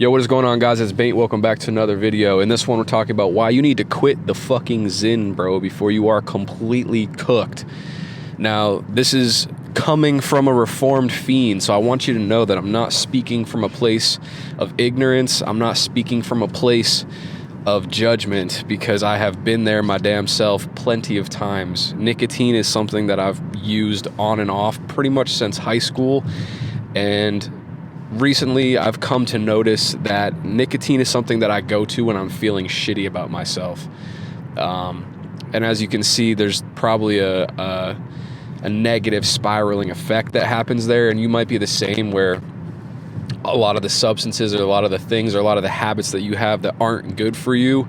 Yo, what is going on, guys? It's Bengt. Welcome back to another video. In this one, we're talking about why you need to quit the fucking Zyn, bro, before you are completely cooked. Now, this is coming from a reformed fiend, so I want you to know that I'm not speaking from a place of ignorance. I'm not speaking from a place of judgment, because I have been there my damn self plenty of times. Nicotine is something that I've used on and off pretty much since high school, and recently I've come to notice that nicotine is something that I go to when I'm feeling shitty about myself. And as you can see, there's probably a negative spiraling effect that happens there, and you might be the same, where a lot of the substances or a lot of the things or a lot of the habits that you have that aren't good for you,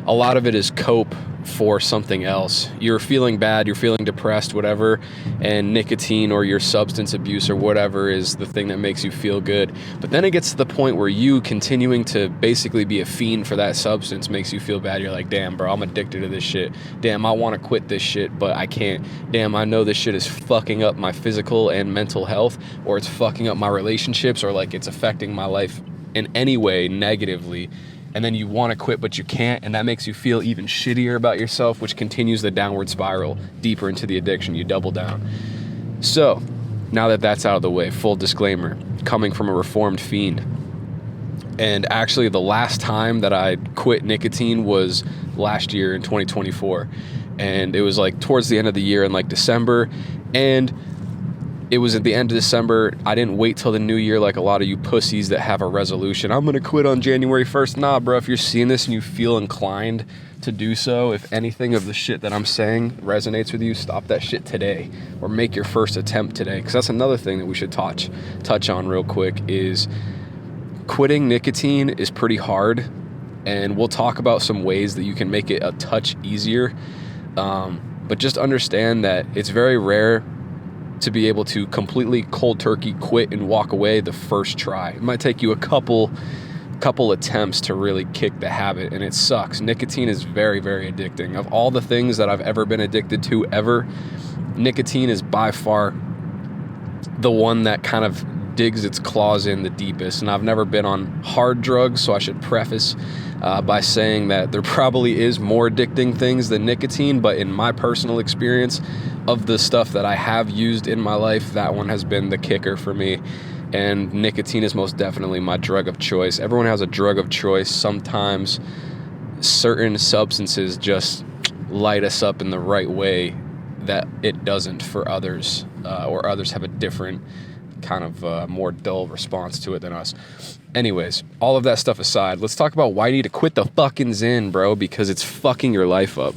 a lot of it is cope for something else. You're feeling bad, you're feeling depressed, whatever, and nicotine or your substance abuse or whatever is the thing that makes you feel good. But then it gets to the point where you continuing to basically be a fiend for that substance makes you feel bad. You're like, damn, bro, I'm addicted to this shit. Damn, I want to quit this shit, but I can't. Damn, I know this shit is fucking up my physical and mental health, or it's fucking up my relationships, or like it's affecting my life in any way negatively. And then you want to quit, but you can't, and that makes you feel even shittier about yourself, which continues the downward spiral deeper into the addiction. You double down. So, now that that's out of the way, full disclaimer, coming from a reformed fiend. And actually, the last time that I quit nicotine was last year in 2024. And it was like towards the end of the year in like December, and it was at the end of December. I didn't wait till the new year like a lot of you pussies that have a resolution. I'm going to quit on January 1st. Nah, bro, if you're seeing this and you feel inclined to do so, if anything of the shit that I'm saying resonates with you, stop that shit today, or make your first attempt today. Because that's another thing that we should touch on real quick, is quitting nicotine is pretty hard. And we'll talk about some ways that you can make it a touch easier. But just understand that it's very rare to be able to completely cold turkey quit and walk away the first try. It might take you a couple attempts to really kick the habit, and it sucks. Nicotine is very, very addicting. Of all the things that I've ever been addicted to ever, nicotine is by far the one that kind of digs its claws in the deepest. And I've never been on hard drugs, so I should preface by saying that there probably is more addicting things than nicotine, but in my personal experience of the stuff that I have used in my life, that one has been the kicker for me. And nicotine is most definitely my drug of choice. Everyone has a drug of choice. Sometimes certain substances just light us up in the right way that it doesn't for others, or others have a different kind of more dull response to it than us. Anyways, all of that stuff aside, let's talk about why you need to quit the fucking Zyn, bro, because it's fucking your life up.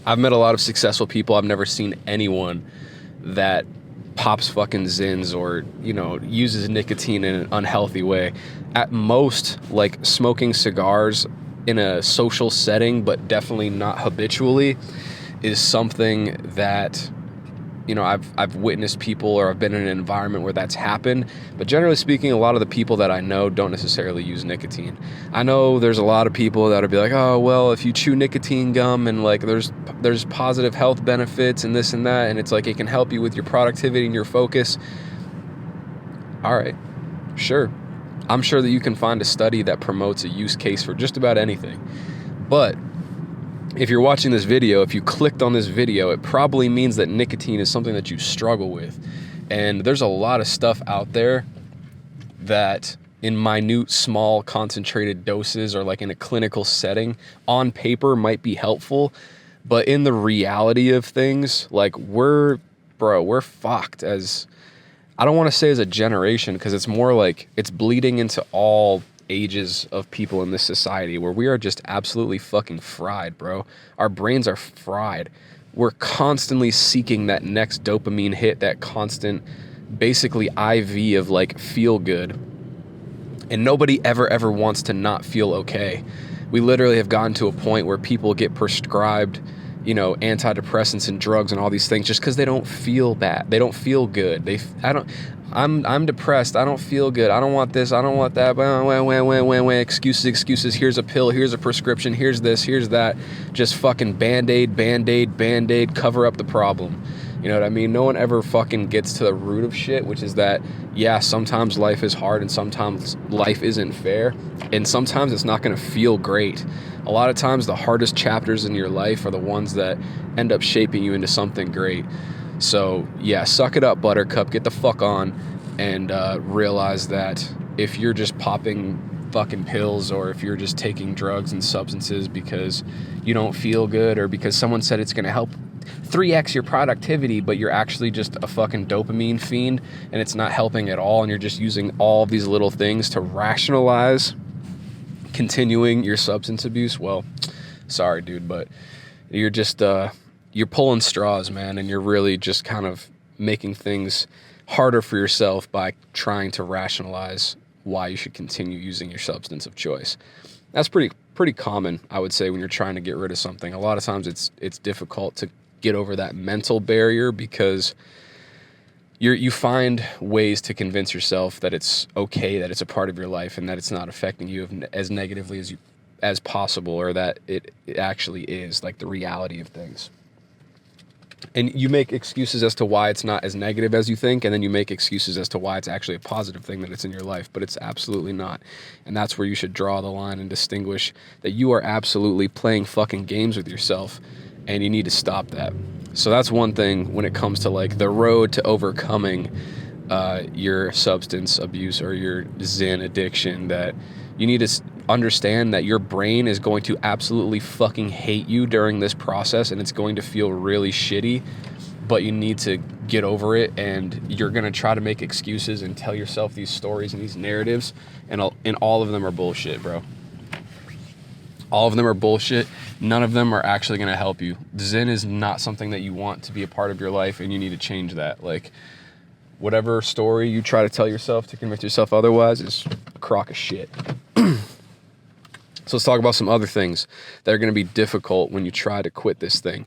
I've met a lot of successful people. I've never seen anyone that pops fucking Zyns or, uses nicotine in an unhealthy way. At most, like smoking cigars in a social setting, but definitely not habitually, is something that I've witnessed people, or I've been in an environment where that's happened. But generally speaking, a lot of the people that I know don't necessarily use nicotine. I know there's a lot of people that'll be like, oh, well, if you chew nicotine gum and like there's positive health benefits and this and that, and it's like it can help you with your productivity and your focus. All right, sure. I'm sure that you can find a study that promotes a use case for just about anything. But if you're watching this video, if you clicked on this video, it probably means that nicotine is something that you struggle with. And there's a lot of stuff out there that in minute, small, concentrated doses, or like in a clinical setting, on paper might be helpful. But in the reality of things, like we're fucked as, I don't want to say as a generation, because it's more like it's bleeding into all ages of people in this society, where we are just absolutely fucking fried, bro. Our brains are fried. We're constantly seeking that next dopamine hit, that constant, basically IV of like feel good. And nobody ever wants to not feel okay. We literally have gotten to a point where people get prescribed, antidepressants and drugs and all these things just because they don't feel bad. They don't feel good. I'm depressed. I don't feel good. I don't want this. I don't want that. Excuses. Here's a pill. Here's a prescription. Here's this. Here's that. Just fucking Band-Aid. Cover up the problem. You know what I mean? No one ever fucking gets to the root of shit, which is that, yeah, sometimes life is hard and sometimes life isn't fair, and sometimes it's not going to feel great. A lot of times the hardest chapters in your life are the ones that end up shaping you into something great. So yeah, suck it up, buttercup, get the fuck on, and realize that if you're just popping fucking pills, or if you're just taking drugs and substances because you don't feel good, or because someone said it's going to help 3x your productivity, but you're actually just a fucking dopamine fiend and it's not helping at all, and you're just using all of these little things to rationalize continuing your substance abuse, well, sorry, dude, but you're just you're pulling straws, man, and you're really just kind of making things harder for yourself by trying to rationalize why you should continue using your substance of choice. That's pretty common, I would say, when you're trying to get rid of something. A lot of times it's difficult to get over that mental barrier because you find ways to convince yourself that it's okay, that it's a part of your life, and that it's not affecting you as negatively as possible, or that it actually is, like the reality of things. And you make excuses as to why it's not as negative as you think, and then you make excuses as to why it's actually a positive thing that it's in your life, but it's absolutely not. And that's where you should draw the line and distinguish that you are absolutely playing fucking games with yourself, and you need to stop that. So that's one thing when it comes to like the road to overcoming your substance abuse or your Zyn addiction, that you need to understand that your brain is going to absolutely fucking hate you during this process, and it's going to feel really shitty, but you need to get over it, and you're going to try to make excuses and tell yourself these stories and these narratives, and all of them are bullshit, bro. All of them are bullshit. None of them are actually going to help you. Zyn is not something that you want to be a part of your life, and you need to change that. Like, whatever story you try to tell yourself to convince yourself otherwise is a crock of shit. So let's talk about some other things that are going to be difficult when you try to quit this thing.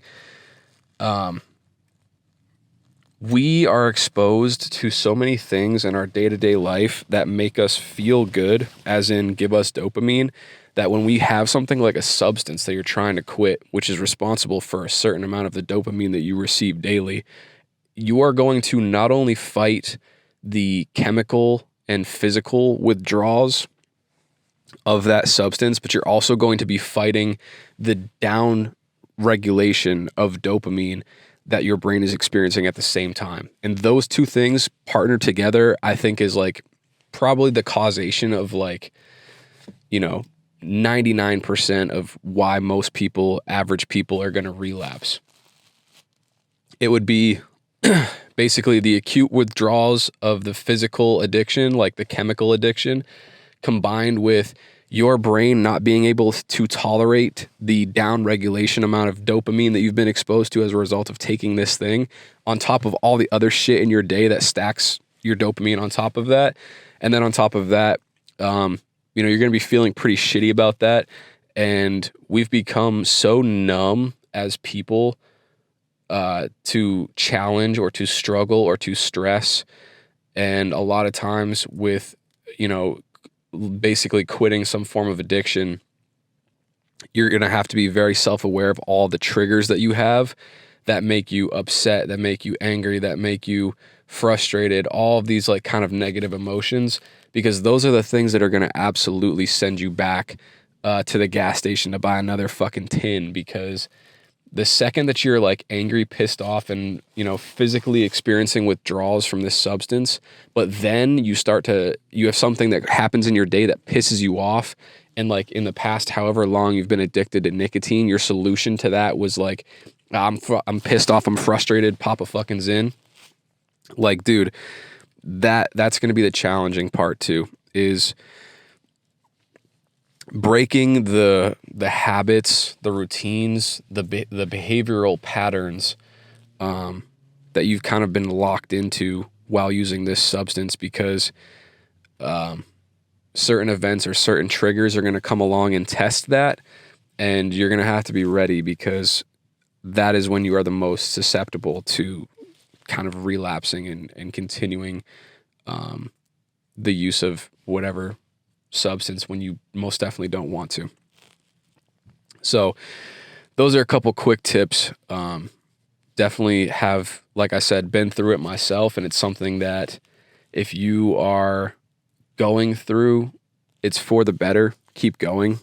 We are exposed to so many things in our day-to-day life that make us feel good, as in give us dopamine, that when we have something like a substance that you're trying to quit, which is responsible for a certain amount of the dopamine that you receive daily, you are going to not only fight the chemical and physical withdrawals of that substance, but you're also going to be fighting the down regulation of dopamine that your brain is experiencing at the same time. And those two things partnered together, I think, is like probably the causation of, like, 99% of why most people, average people, are going to relapse. It would be basically the acute withdrawals of the physical addiction, like the chemical addiction, combined with your brain not being able to tolerate the down-regulation amount of dopamine that you've been exposed to as a result of taking this thing, on top of all the other shit in your day that stacks your dopamine on top of that. And then on top of that, you're going to be feeling pretty shitty about that. And we've become so numb as people to challenge or to struggle or to stress. And a lot of times with, basically quitting some form of addiction, you're going to have to be very self-aware of all the triggers that you have that make you upset, that make you angry, that make you frustrated, all of these like kind of negative emotions, because those are the things that are going to absolutely send you back to the gas station to buy another fucking tin. Because the second that you're like angry, pissed off, and, physically experiencing withdrawals from this substance, but then you have something that happens in your day that pisses you off. And like in the past, however long you've been addicted to nicotine, your solution to that was like, I'm pissed off, I'm frustrated, pop a fucking Zyn. Like, dude, that's going to be the challenging part too, is breaking the habits, the routines, the behavioral patterns that you've kind of been locked into while using this substance, because certain events or certain triggers are going to come along and test that, and you're going to have to be ready, because that is when you are the most susceptible to kind of relapsing and continuing the use of whatever substance when you most definitely don't want to. So those are a couple quick tips. Definitely have like I said, been through it myself, and it's something that if you are going through, it's for the better. Keep going.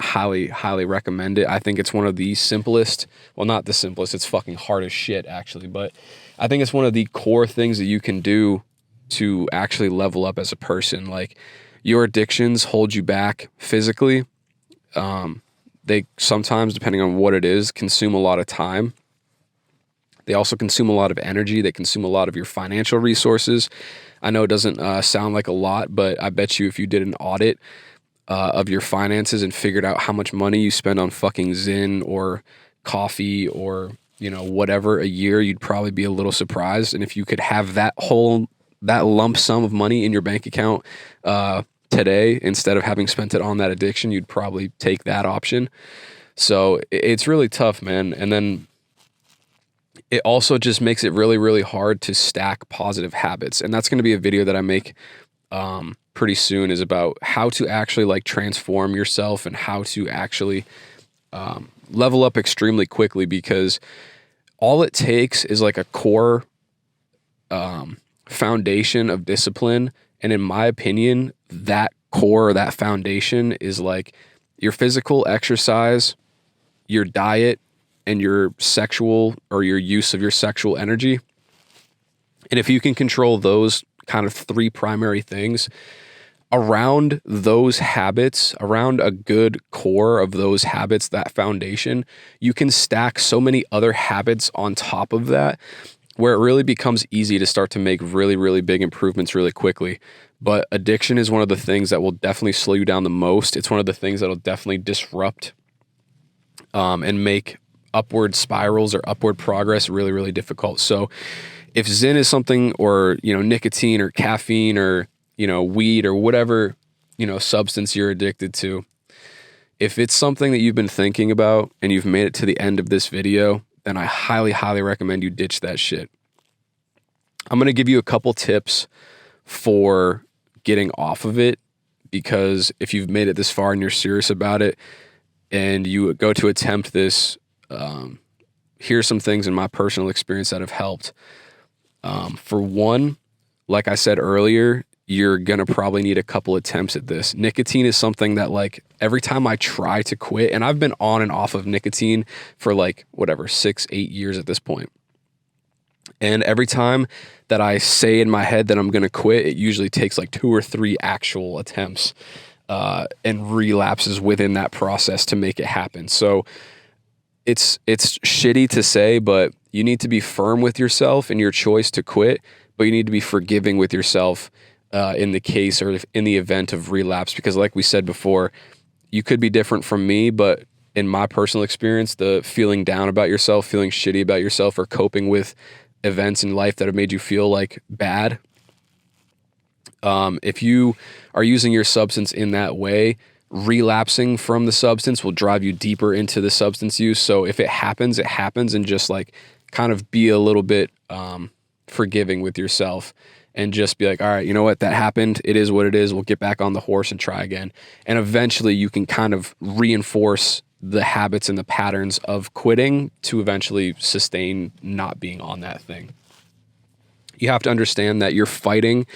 Highly recommend it. I think it's one of the simplest, well, not the simplest, it's fucking hard as shit actually, but I think it's one of the core things that you can do to actually level up as a person. Like, your addictions hold you back physically. They sometimes, depending on what it is, consume a lot of time. They also consume a lot of energy. They consume a lot of your financial resources. I know it doesn't sound like a lot, but I bet you if you did an audit of your finances and figured out how much money you spend on fucking Zyn or coffee or, you know, whatever a year, you'd probably be a little surprised. And if you could have that lump sum of money in your bank account today, instead of having spent it on that addiction, you'd probably take that option. So it's really tough, man. And then it also just makes it really, really hard to stack positive habits. And that's going to be a video that I make pretty soon, is about how to actually like transform yourself and how to actually level up extremely quickly, because all it takes is like a core foundation of discipline. And in my opinion, that core, that foundation is like your physical exercise, your diet, and your sexual or your use of your sexual energy. And if you can control those kind of three primary things, around those habits, around a good core of those habits, that foundation, you can stack so many other habits on top of that, where it really becomes easy to start to make really, really big improvements really quickly. But addiction is one of the things that will definitely slow you down the most. It's one of the things that will definitely disrupt and make upward spirals or upward progress really, really difficult. So if Zyn is something, or, you know, nicotine or caffeine or, you know, weed or whatever, you know, substance you're addicted to, if it's something that you've been thinking about and you've made it to the end of this video, then I highly, highly recommend you ditch that shit. I'm going to give you a couple tips for getting off of it, because if you've made it this far and you're serious about it and you go to attempt this, here's some things in my personal experience that have helped. For one, like I said earlier, you're going to probably need a couple attempts at this. Nicotine is something that, like, every time I try to quit, and I've been on and off of nicotine for like, whatever, 6-8 years at this point. And every time that I say in my head that I'm going to quit, it usually takes like 2 or 3 actual attempts and relapses within that process to make it happen. So it's shitty to say, but you need to be firm with yourself in your choice to quit, but you need to be forgiving with yourself in the case or in the event of relapse. Because like we said before, you could be different from me, but in my personal experience, the feeling down about yourself, feeling shitty about yourself, or coping with events in life that have made you feel like bad, if you are using your substance in that way, relapsing from the substance will drive you deeper into the substance use. So if it happens, it happens, and just like kind of be a little bit forgiving with yourself, and just be like, all right, you know what, that happened. It is what it is. We'll get back on the horse and try again. And eventually you can kind of reinforce the habits and the patterns of quitting to eventually sustain not being on that thing. You have to understand that you're fighting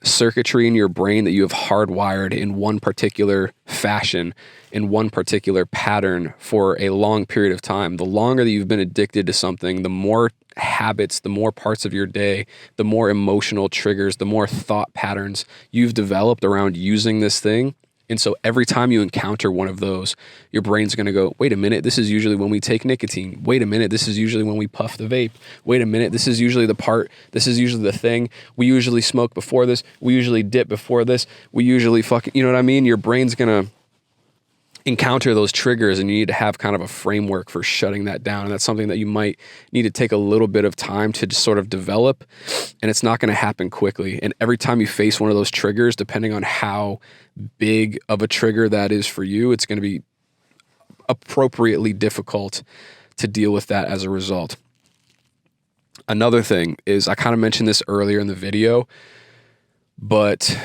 circuitry in your brain that you have hardwired in one particular fashion, in one particular pattern for a long period of time. The longer that you've been addicted to something, the more habits, the more parts of your day, the more emotional triggers, the more thought patterns you've developed around using this thing. And so every time you encounter one of those, your brain's going to go, wait a minute, this is usually when we take nicotine. Wait a minute, this is usually when we puff the vape. Wait a minute, this is usually the thing. We usually smoke before this. We usually dip before this. We usually you know what I mean? Your brain's going to encounter those triggers, and you need to have kind of a framework for shutting that down. And that's something that you might need to take a little bit of time to just sort of develop, and it's not going to happen quickly. And every time you face one of those triggers, depending on how big of a trigger that is for you, it's going to be appropriately difficult to deal with that as a result. Another thing is, I kind of mentioned this earlier in the video, but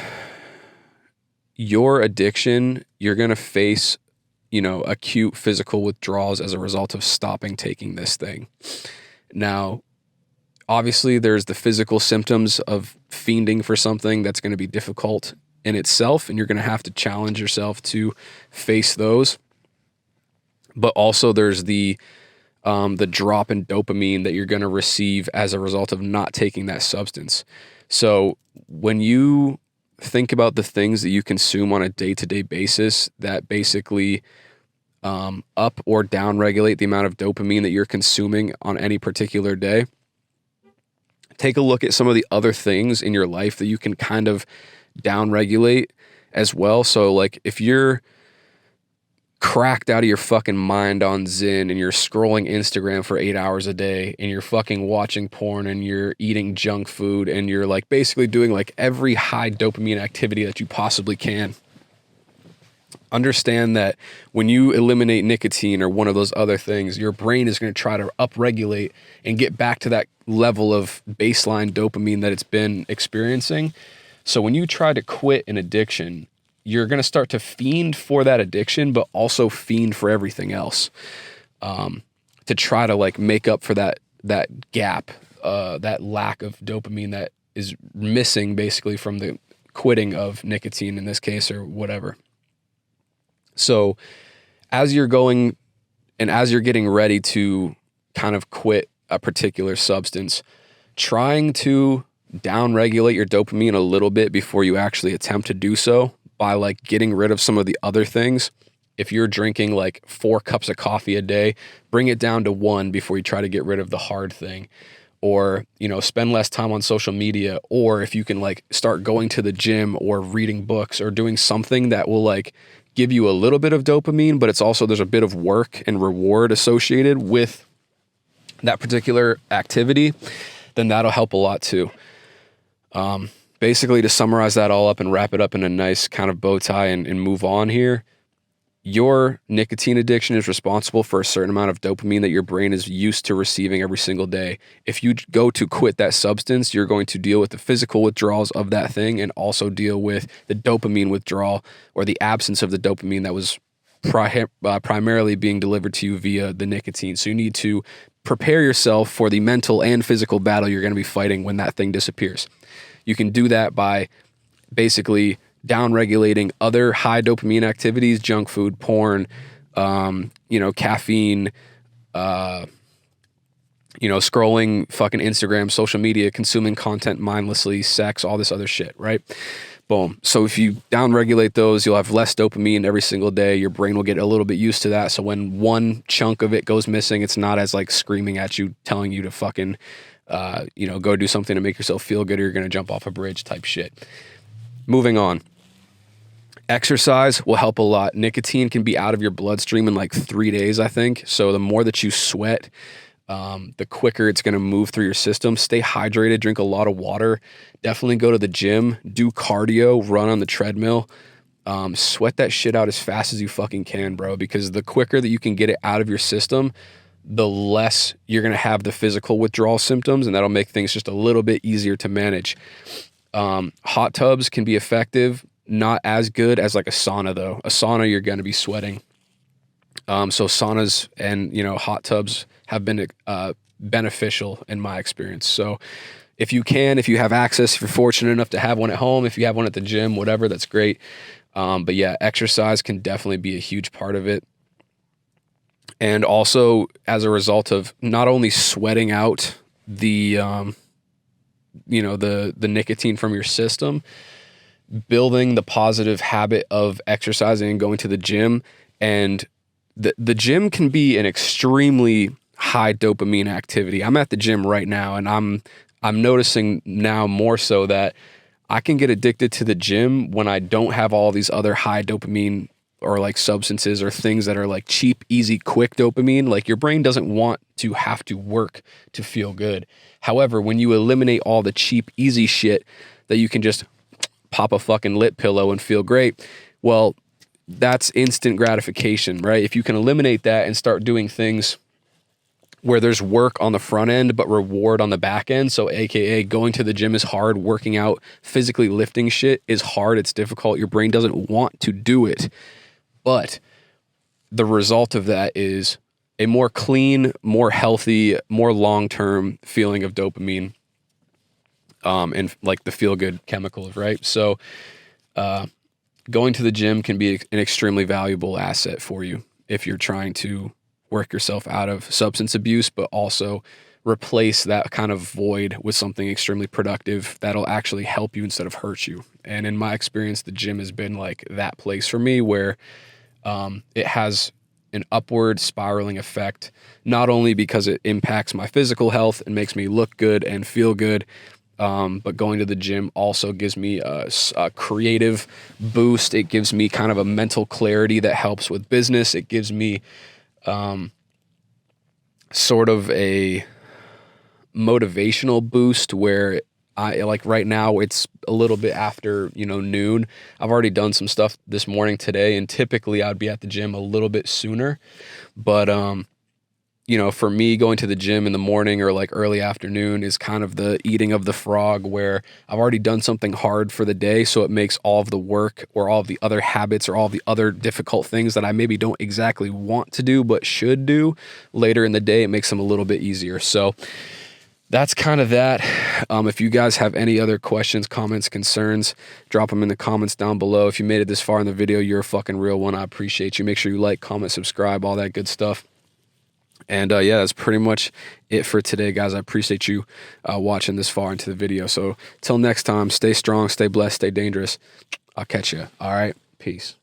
your addiction, you're going to face acute physical withdrawals as a result of stopping taking this thing. Now, obviously, there's the physical symptoms of fiending for something that's going to be difficult in itself, and you're going to have to challenge yourself to face those. But also there's the drop in dopamine that you're going to receive as a result of not taking that substance. So when you think about the things that you consume on a day-to-day basis that basically up or down regulate the amount of dopamine that you're consuming on any particular day, take a look at some of the other things in your life that you can kind of down regulate as well. So like if you're cracked out of your fucking mind on Zyn and you're scrolling Instagram for 8 hours a day and you're fucking watching porn and you're eating junk food and you're like basically doing like every high dopamine activity that you possibly can, understand that when you eliminate nicotine or one of those other things, your brain is going to try to upregulate and get back to that level of baseline dopamine that it's been experiencing. So when you try to quit an addiction, you're going to start to fiend for that addiction, but also fiend for everything else, to try to like make up for that gap, that lack of dopamine that is missing basically from the quitting of nicotine in this case or whatever. So as you're going and as you're getting ready to kind of quit a particular substance, trying to downregulate your dopamine a little bit before you actually attempt to do so by like getting rid of some of the other things. If you're drinking like 4 cups of coffee a day, bring it down to 1 before you try to get rid of the hard thing. Or, spend less time on social media. Or if you can like start going to the gym or reading books or doing something that will like give you a little bit of dopamine, but it's also there's a bit of work and reward associated with that particular activity, then that'll help a lot too. Basically, to summarize that all up and wrap it up in a nice kind of bow tie and move on here, your nicotine addiction is responsible for a certain amount of dopamine that your brain is used to receiving every single day. If you go to quit that substance, you're going to deal with the physical withdrawals of that thing and also deal with the dopamine withdrawal or the absence of the dopamine that was primarily being delivered to you via the nicotine. So you need to prepare yourself for the mental and physical battle you're going to be fighting when that thing disappears. You can do that by basically down-regulating other high dopamine activities, junk food, porn, caffeine, scrolling fucking Instagram, social media, consuming content mindlessly, sex, all this other shit, right? Boom. So if you down-regulate those, you'll have less dopamine every single day. Your brain will get a little bit used to that. So when one chunk of it goes missing, it's not as like screaming at you, telling you to fucking, go do something to make yourself feel good or you're going to jump off a bridge type shit. Moving on. Exercise will help a lot. Nicotine can be out of your bloodstream in like 3 days, I think. So the more that you sweat, the quicker it's going to move through your system. Stay hydrated, drink a lot of water. Definitely go to the gym, do cardio, run on the treadmill. Sweat that shit out as fast as you fucking can, bro, because the quicker that you can get it out of your system, the less you're going to have the physical withdrawal symptoms, and that'll make things just a little bit easier to manage. Hot tubs can be effective. Not as good as like a sauna though. A sauna, you're going to be sweating. So saunas and, hot tubs have been beneficial in my experience. So if you have access, if you're fortunate enough to have one at home, if you have one at the gym, whatever, that's great. But yeah, exercise can definitely be a huge part of it. And also as a result of not only sweating out the nicotine from your system, building the positive habit of exercising and going to the gym. And the gym can be an extremely high dopamine activity. I'm at the gym right now, and I'm noticing now more so that I can get addicted to the gym when I don't have all these other high dopamine or like substances or things that are like cheap, easy, quick dopamine. Like your brain doesn't want to have to work to feel good. However, when you eliminate all the cheap, easy shit that you can just pop a fucking lip pillow and feel great, well, that's instant gratification, right? If you can eliminate that and start doing things where there's work on the front end but reward on the back end, so aka going to the gym is hard, working out, physically lifting shit is hard, it's difficult, your brain doesn't want to do it, but the result of that is a more clean, more healthy, more long-term feeling of dopamine, and like the feel-good chemicals, right? So going to the gym can be an extremely valuable asset for you if you're trying to work yourself out of substance abuse, but also replace that kind of void with something extremely productive that'll actually help you instead of hurt you. And in my experience, the gym has been like that place for me where it has an upward spiraling effect, not only because it impacts my physical health and makes me look good and feel good, but going to the gym also gives me a creative boost. It gives me kind of a mental clarity that helps with business. It gives me sort of a motivational boost where I like right now it's a little bit after, noon. I've already done some stuff this morning today, and typically I'd be at the gym a little bit sooner. But, for me, going to the gym in the morning or like early afternoon is kind of the eating of the frog where I've already done something hard for the day. So it makes all of the work or all of the other habits or all the other difficult things that I maybe don't exactly want to do, but should do later in the day, it makes them a little bit easier. So that's kind of that. If you guys have any other questions, comments, concerns, drop them in the comments down below. If you made it this far in the video, you're a fucking real one. I appreciate you. Make sure you like, comment, subscribe, all that good stuff. And yeah, that's pretty much it for today, guys. I appreciate you watching this far into the video. So till next time, stay strong, stay blessed, stay dangerous. I'll catch you. All right. Peace.